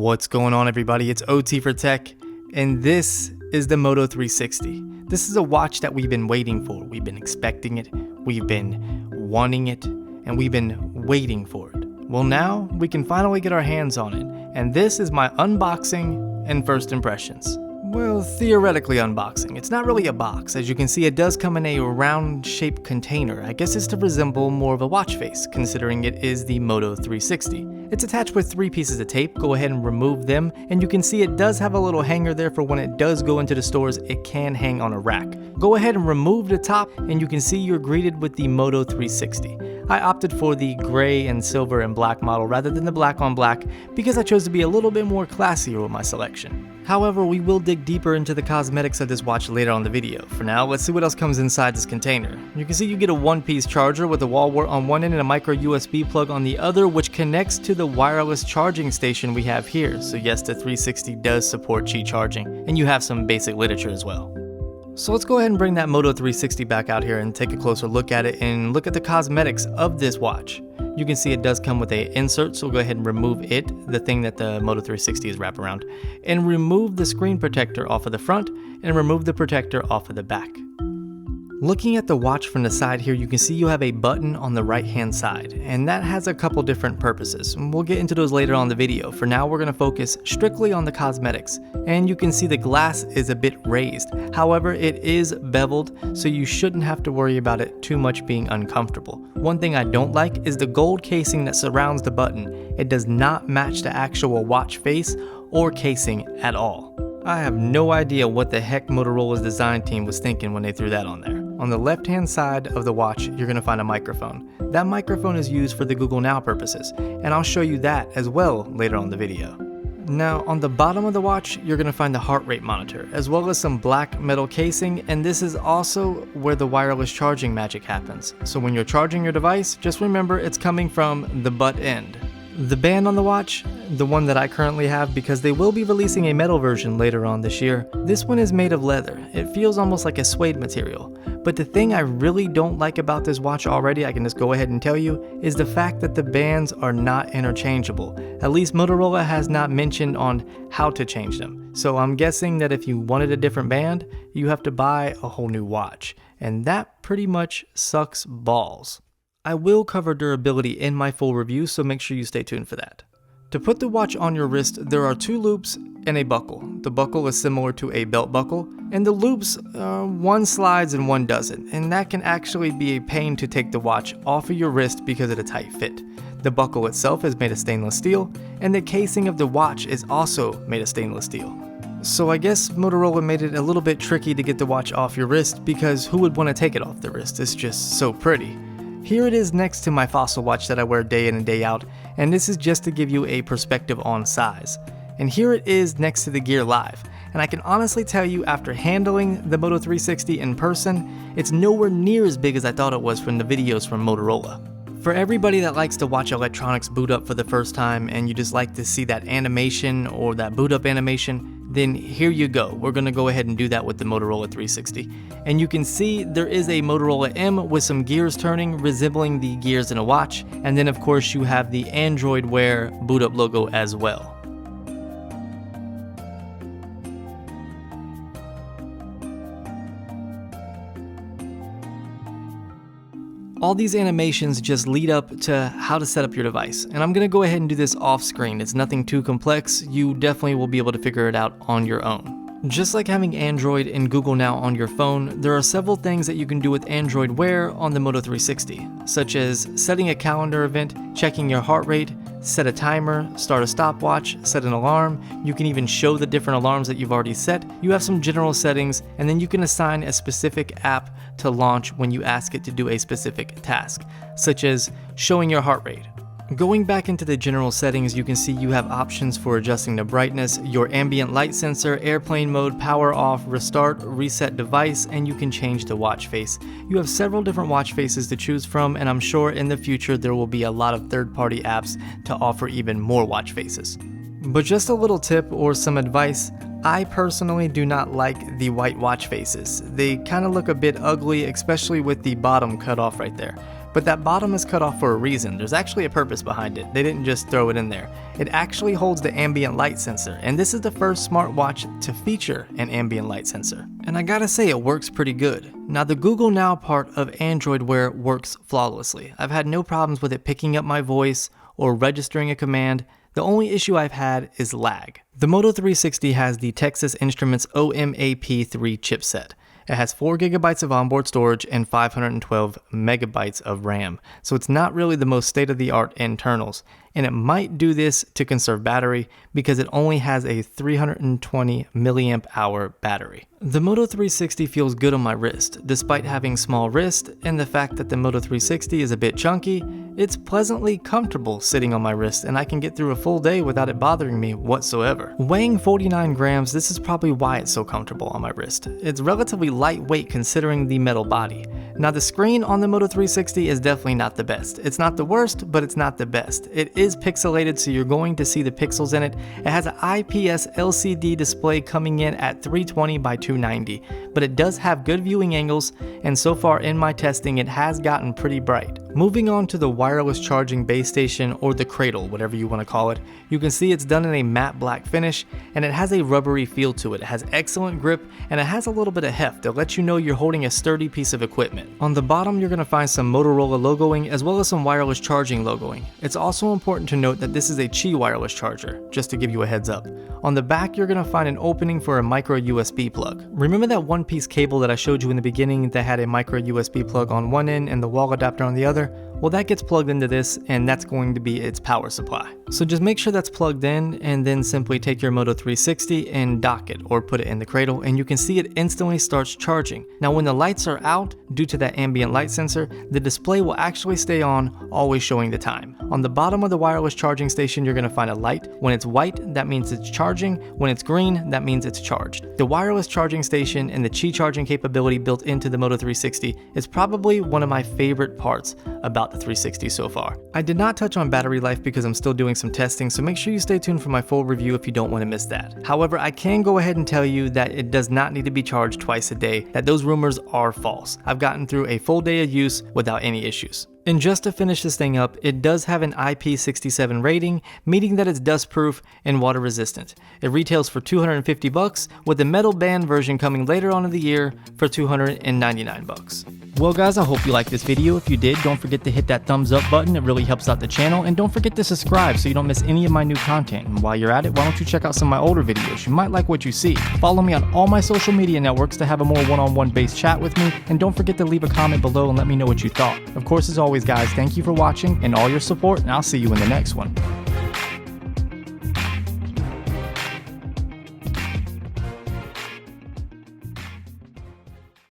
What's going on, everybody? It's OT for Tech, and this is the Moto 360. This is a watch that we've been waiting for. We've been expecting it, we've been wanting it, and we've been waiting for it. Well, now we can finally get our hands on it, and this is my unboxing and first impressions. Well, theoretically unboxing. It's not really a box. As you can see, it does come in a round-shaped container. I guess it's to resemble more of a watch face, considering it is the Moto 360. It's attached with 3 pieces of tape. Go ahead and remove them, and you can see it does have a little hanger there for when it does go into the stores, it can hang on a rack. Go ahead and remove the top, and you can see you're greeted with the Moto 360. I opted for the gray and silver and black model rather than the black on black because I chose to be a little bit more classier with my selection. However, we will dig deeper into the cosmetics of this watch later on the video. For now, let's see what else comes inside this container. You can see you get a one-piece charger with a wall wart on one end and a micro USB plug on the other, which connects to the wireless charging station we have here. So yes, the 360 does support Qi charging, and you have some basic literature as well. So let's go ahead and bring that Moto 360 back out here and take a closer look at it and look at the cosmetics of this watch. You can see it does come with a insert, so we'll go ahead and remove it, the thing that the Moto 360 is wrapped around, and remove the screen protector off of the front and remove the protector off of the back. Looking at the watch from the side here, you can see you have a button on the right hand side, and that has a couple different purposes. We'll get into those later on in the video. For now, we're going to focus strictly on the cosmetics, and you can see the glass is a bit raised. However, it is beveled, so you shouldn't have to worry about it too much being uncomfortable. One thing I don't like is the gold casing that surrounds the button. It does not match the actual watch face or casing at all. I have no idea what the heck Motorola's design team was thinking when they threw that on there. On the left hand side of the watch, you're going to find a microphone. That microphone is used for the Google Now purposes, and I'll show you that as well later on in the video. Now, on the bottom of the watch, you're going to find the heart rate monitor, as well as some black metal casing, and this is also where the wireless charging magic happens. So when you're charging your device, just remember it's coming from the butt end. The band on the watch, the one that I currently have, because they will be releasing a metal version later on this year, this one is made of leather. It feels almost like a suede material. But the thing I really don't like about this watch already, I can just go ahead and tell you, is the fact that the bands are not interchangeable. At least Motorola has not mentioned on how to change them. So I'm guessing that if you wanted a different band, you have to buy a whole new watch. And that pretty much sucks balls. I will cover durability in my full review, so make sure you stay tuned for that. To put the watch on your wrist, there are 2 loops and a buckle. The buckle is similar to a belt buckle, and the loops, one slides and one doesn't, and that can actually be a pain to take the watch off of your wrist because of the tight fit. The buckle itself is made of stainless steel, and the casing of the watch is also made of stainless steel. So I guess Motorola made it a little bit tricky to get the watch off your wrist, because who would want to take it off the wrist? It's just so pretty. Here it is next to my Fossil watch that I wear day in and day out, and this is just to give you a perspective on size. And here it is next to the Gear Live, and I can honestly tell you, after handling the Moto 360 in person, it's nowhere near as big as I thought it was from the videos from Motorola. For everybody that likes to watch electronics boot up for the first time and you just like to see that animation or that boot up animation, then here you go. We're going to go ahead and do that with the Motorola 360. And you can see there is a Motorola M with some gears turning, resembling the gears in a watch. And then of course you have the Android Wear boot up logo as well. All these animations just lead up to how to set up your device, and I'm going to go ahead and do this off screen. It's nothing too complex. You definitely will be able to figure it out on your own. Just like having Android and Google Now on your phone, there are several things that you can do with Android Wear on the Moto 360, such as setting a calendar event, checking your heart rate, set a timer, start a stopwatch, set an alarm. You can even show the different alarms that you've already set. You have some general settings, and then you can assign a specific app to launch when you ask it to do a specific task, such as showing your heart rate. Going back into the general settings, you can see you have options for adjusting the brightness, your ambient light sensor, airplane mode, power off, restart, reset device, and you can change the watch face. You have several different watch faces to choose from, and I'm sure in the future there will be a lot of third-party apps to offer even more watch faces. But just a little tip or some advice, I personally do not like the white watch faces. They kind of look a bit ugly, especially with the bottom cut off right there. But that bottom is cut off for a reason. There's actually a purpose behind it. They didn't just throw it in there. It actually holds the ambient light sensor, and this is the first smartwatch to feature an ambient light sensor. And I gotta say, it works pretty good. Now, the Google Now part of Android Wear works flawlessly. I've had no problems with it picking up my voice or registering a command. The only issue I've had is lag. The Moto 360 has the Texas Instruments OMAP3 chipset. It has 4 gigabytes of onboard storage and 512 megabytes of RAM, so it's not really the most state-of-the-art internals, and it might do this to conserve battery because it only has a 320 milliamp hour battery. The Moto 360 feels good on my wrist. Despite having small wrist and the fact that the Moto 360 is a bit chunky, it's pleasantly comfortable sitting on my wrist, and I can get through a full day without it bothering me whatsoever. Weighing 49 grams, this is probably why it's so comfortable on my wrist. It's relatively lightweight considering the metal body. Now, the screen on the Moto 360 is definitely not the best. It's not the worst, but it's not the best. It is pixelated, so you're going to see the pixels in it. It has an IPS LCD display coming in at 320 by 290, but it does have good viewing angles, and so far in my testing, it has gotten pretty bright. Moving on to the wireless charging base station, or the cradle, whatever you want to call it, you can see it's done in a matte black finish, and it has a rubbery feel to it. It has excellent grip, and it has a little bit of heft that lets you know you're holding a sturdy piece of equipment. On the bottom, you're going to find some Motorola logoing as well as some wireless charging logoing. It's also important to note that this is a Qi wireless charger, just to give you a heads up. On the back, you're going to find an opening for a micro USB plug. Remember that one piece cable that I showed you in the beginning that had a micro USB plug on one end and the wall adapter on the other? Well, that gets plugged into this, and that's going to be its power supply. So just make sure that's plugged in, and then simply take your Moto 360 and dock it or put it in the cradle, and you can see it instantly starts charging. Now, when the lights are out, due to that ambient light sensor, the display will actually stay on, always showing the time. On the bottom of the wireless charging station, you're going to find a light. When it's white, that means it's charging. When it's green, that means it's charged. The wireless charging station and the Qi charging capability built into the Moto 360 is probably one of my favorite parts about the 360 so far. I did not touch on battery life because I'm still doing some testing, so make sure you stay tuned for my full review if you don't want to miss that. However, I can go ahead and tell you that it does not need to be charged twice a day, that those rumors are false. I've gotten through a full day of use without any issues. And just to finish this thing up, it does have an IP67 rating, meaning that it's dust-proof and water-resistant. It retails for $250, with the metal band version coming later on in the year for $299. Well guys, I hope you liked this video. If you did, don't forget to hit that thumbs up button. It really helps out the channel. And don't forget to subscribe so you don't miss any of my new content. And while you're at it, why don't you check out some of my older videos? You might like what you see. Follow me on all my social media networks to have a more one-on-one based chat with me. And don't forget to leave a comment below and let me know what you thought. Of course, as always guys, thank you for watching and all your support, and I'll see you in the next one.